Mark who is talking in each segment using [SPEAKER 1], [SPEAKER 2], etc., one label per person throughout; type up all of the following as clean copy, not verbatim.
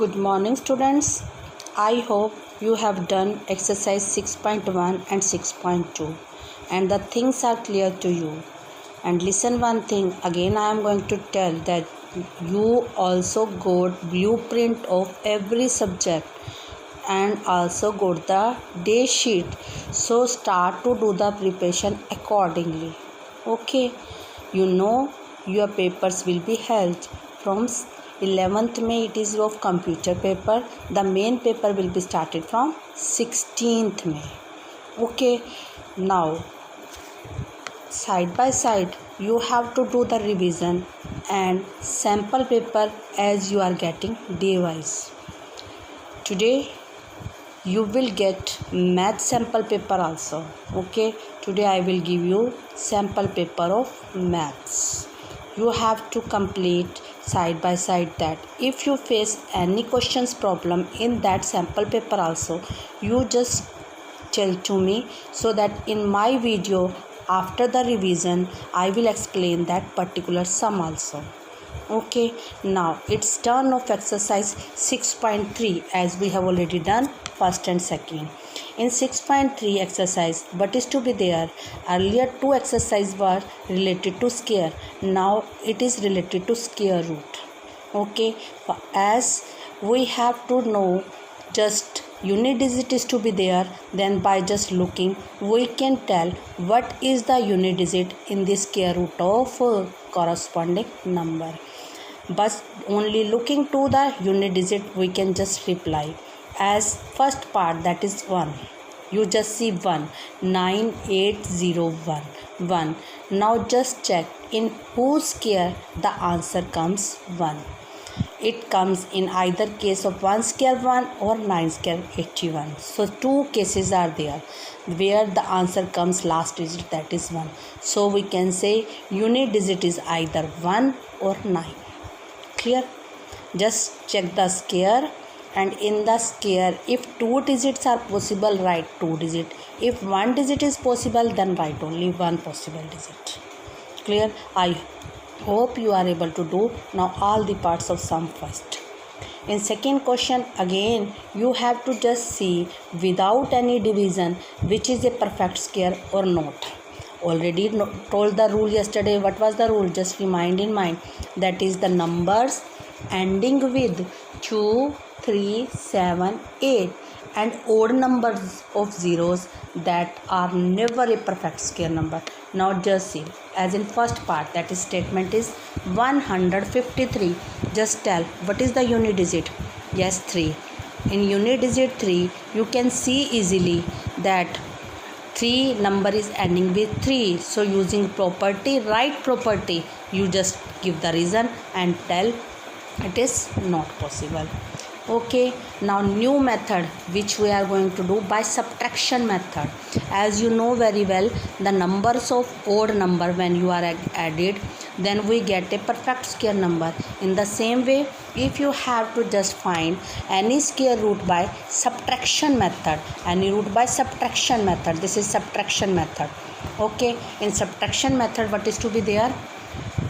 [SPEAKER 1] Good morning, students. I hope you have done exercise 6.1 and 6.2 and the things are clear to you. And listen one thing, again I am going to tell that you also got blueprint of every subject and also got the day sheet. So start to do the preparation accordingly. Okay, you know your papers will be held from 11th May. It is of computer paper. The main paper will be started from 16th May. Okay, now side by side you have to do the revision and sample paper as you are getting day wise. Today you will get math sample paper also. Okay, today I will give you sample paper of maths. You have to complete side by side that. If you face any questions problem in that sample paper also, you just tell to me so that in my video after the revision I will explain that particular sum also. Okay, now it's turn of exercise 6.3 as we have already done first and second. In 6.3 exercise, what is to be there? Earlier two exercises were related to square. Now it is related to square root. Okay, as we have to know just unit digit is to be there, then by just looking we can tell what is the unit digit in the square root of corresponding number. But only looking to the unit digit we can just reply as first part, that is 1. You just see 1, 9801 1. Now just check in whose square the answer comes 1. It comes in either case of 1 square 1 or 9 square 81. So two cases are there where the answer comes last digit, that is 1. So we can say unit digit is either 1 or 9. Clear? Just check the square, and in the square if two digits are possible, write 2 digit. If one digit is possible, then write only one possible digit. Clear? I hope you are able to do now all the parts of sum first. In second question again you have to just see without any division which is a perfect square or not. Already told the rule yesterday. What was the rule? Just remind in mind. That is the numbers ending with 2, 3, 7, 8 and odd numbers of zeros that are never a perfect square number. Now just see, as in first part, that is statement is 153. Just tell what is the unit digit. Yes, 3. In unit digit 3 you can see easily that 3 number is ending with 3. So using property, right property, you just give the reason and tell it is not possible. Okay, now new method which we are going to do by subtraction method. As you know very well, the numbers of odd number when you are added, then we get a perfect square number. In the same way, if you have to just find any square root by subtraction method, this is subtraction method. Okay, in subtraction method what is to be there?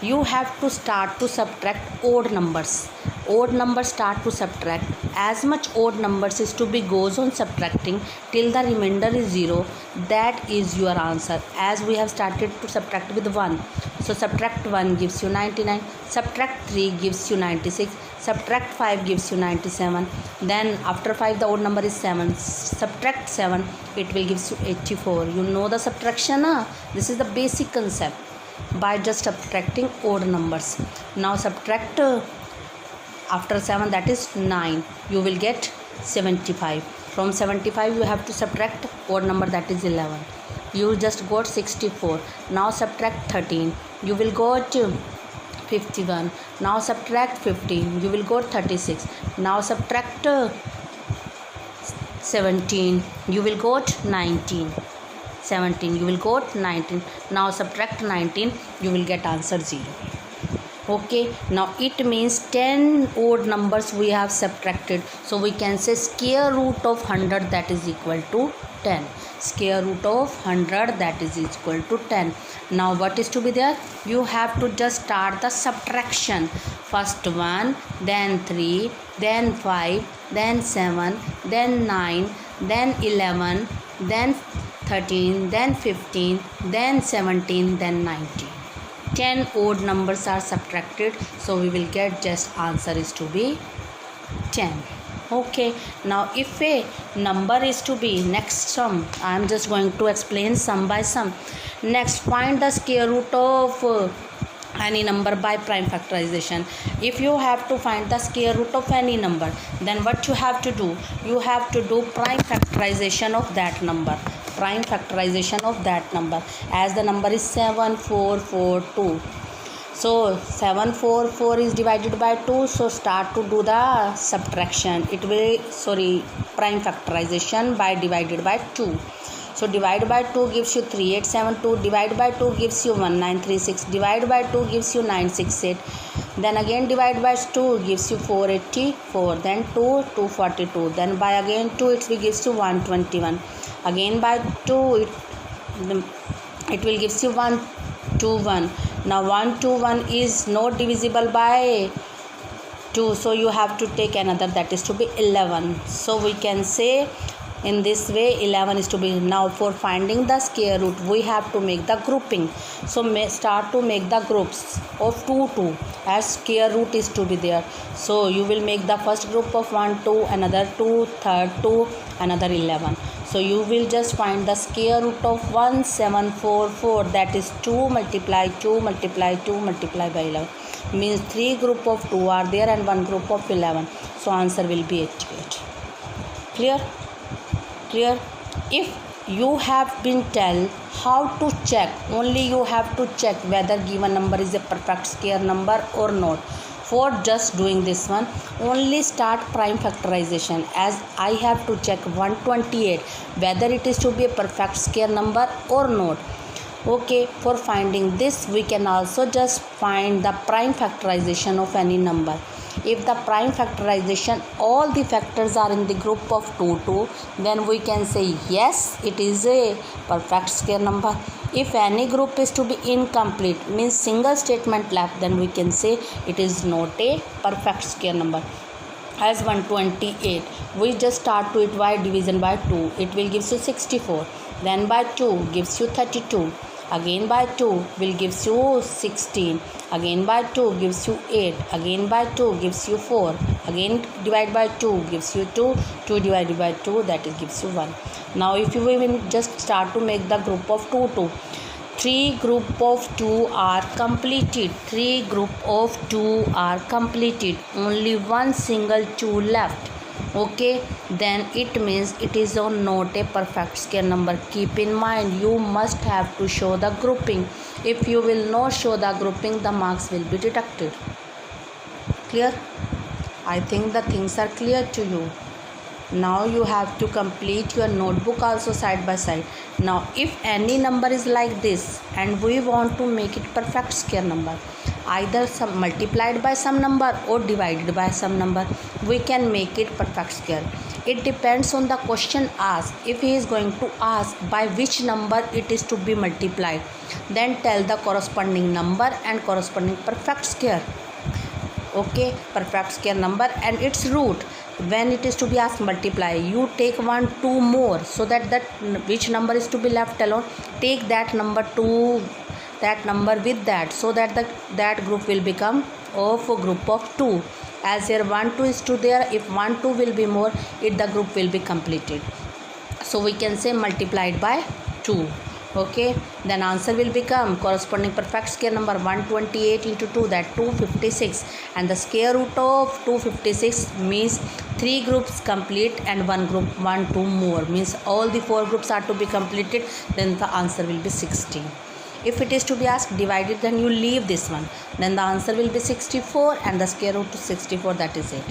[SPEAKER 1] You have to start to subtract odd numbers. Odd numbers start to subtract. As much odd numbers is to be goes on subtracting till the remainder is 0. That is your answer. As we have started to subtract with 1. So subtract 1 gives you 99. Subtract 3 gives you 96. Subtract 5 gives you 97. Then after 5 the odd number is 7. Subtract 7, it will give you 84. You know the subtraction, huh? This is the basic concept by just subtracting odd numbers. Now subtract after 7, that is 9, you will get 75. From 75 you have to subtract odd number, that is 11. You just got 64. Now subtract 13, you will got 51. Now subtract 15, you will got 36. Now subtract 17, you will got 19. 17, you will got 19. Now subtract 19, you will get answer 0. Okay, now it means 10 odd numbers we have subtracted. So we can say square root of 100, that is equal to 10. Square root of 100, that is equal to 10. Now what is to be there? You have to just start the subtraction. First 1, then 3, then 5, then 7, then 9, then 11, then 13, then 15, then 17, then 19. 10 odd numbers are subtracted, so we will get just answer is to be 10. Okay, now if a number is to be next sum, I am just going to explain sum by sum. Next, find the square root of any number by prime factorization. If you have to find the square root of any number, then what you have to do? You have to do prime factorization of that number. Prime factorization of that number, as the number is 7442. So 744 is divided by 2, so start to do the subtraction. It will prime factorization by divided by 2. So divide by 2 gives you 3872, divide by 2 gives you 1936, divide by 2 gives you 968, then again divide by 2 gives you 484, then 2 242, then by again 2 it will gives you 121, again by 2 it will gives you 121. Now 121 is not divisible by 2, so you have to take another, that is to be 11. So we can say in this way 11 is to be. Now for finding the square root, we have to make the grouping. So start to make the groups of 2 2 as square root is to be there. So you will make the first group of 1 2, another 2, third 2, another 11. So you will just find the square root of 1744, that is 2 multiply 2 multiply 2 multiply by 11, means 3 group of 2 are there and 1 group of 11. So answer will be 88. Clear? If you have been told how to check, only you have to check whether given number is a perfect square number or not. For just doing this one, only start prime factorization, as I have to check 128 whether it is to be a perfect square number or not. Okay, for finding this, we can also just find the prime factorization of any number. If the prime factorization, all the factors are in the group of 2 2, then we can say yes, it is a perfect square number. If any group is to be incomplete, means single statement left, then we can say it is not a perfect square number. As 128, we just start to it by division by 2, it will gives you 64, then by 2 gives you 32, again by 2 will gives you 16, again by 2 gives you 8, again by 2 gives you 4, again divide by 2 gives you 2, 2 divided by 2, that is gives you 1. Now if you will just start to make the group of 2 2, 3 group of 2 are completed, 3 group of 2 are completed, only one single 2 left. Okay, then it means it is not a perfect square number. Keep in mind, you must have to show the grouping. If you will not show the grouping, the marks will be deducted. Clear? I think the things are clear to you. Now you have to complete your notebook also side by side. Now if any number is like this and we want to make it perfect square number, either some multiplied by some number or divided by some number, we can make it perfect square. It depends on the question asked. If he is going to ask by which number it is to be multiplied, then tell the corresponding number and corresponding perfect square. Okay, perfect square number and its root. When it is to be asked multiply, you take 1 2 more, so that which number is to be left alone, take that number to that number with that, so that that group will become of a group of 2. As here 1 2 is to there, if 1 2 will be more, the group will be completed. So we can say multiplied by 2. Okay, then answer will become corresponding perfect square number 128 into 2, that 256, and the square root of 256 means 3 groups complete and 1 group 1 2 more, means all the 4 groups are to be completed, then the answer will be 16. If it is to be asked divided, then you leave this one, then the answer will be 64 and the square root to 64, that is it.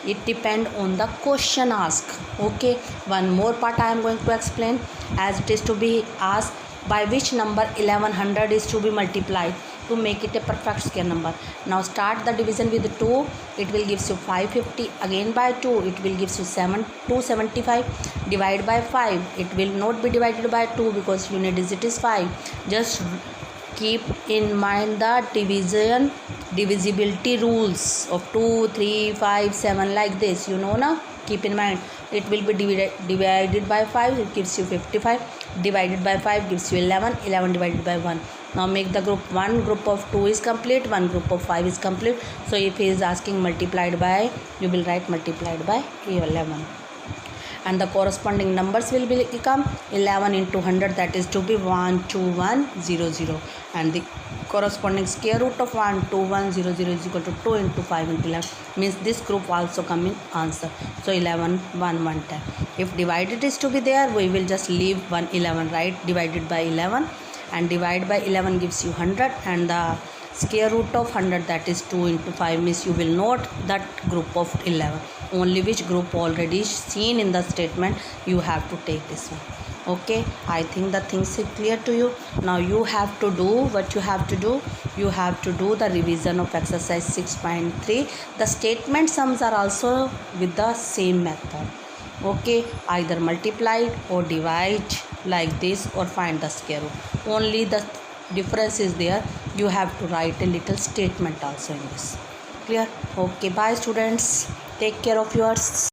[SPEAKER 1] It depends on the question asked. Okay, one more part I am going to explain. As it is to be asked by which number 1100 is to be multiplied, to make it a perfect square number. Now start the division with 2. It will gives you 550. Again by 2, it will gives you 275. Divide by 5. It will not be divided by 2 because unit digit is 5. Just keep in mind the divisibility rules of 2, 3, 5, 7 like this. You know now. Keep in mind. It will be divided by 5. It gives you 55. Divided by 5 gives you 11. 11 divided by 1. Now make the group 1 group of 2 is complete, 1 group of 5 is complete. So if he is asking multiplied by, you will write multiplied by 11. And the corresponding numbers will become 11 into 100, that is to be 12100. And the corresponding square root of 12100 is equal to 2 into 5 into 11. Means this group also come in answer. So 11 1 10. If divided is to be there, we will just leave 11, right? Divided by 11, and divide by 11 gives you 100, and the square root of 100, that is 2 into 5, means you will note that group of 11. Only which group already seen in the statement, you have to take this one. Okay, I think the things is clear to you. Now you have to do what you have to do. You have to do the revision of exercise 6.3. The statement sums are also with the same method. Okay, either multiply or divide like this, or find the square root. Only the difference is there. You have to write a little statement also in this. Clear? Okay, bye students. Take care of yours.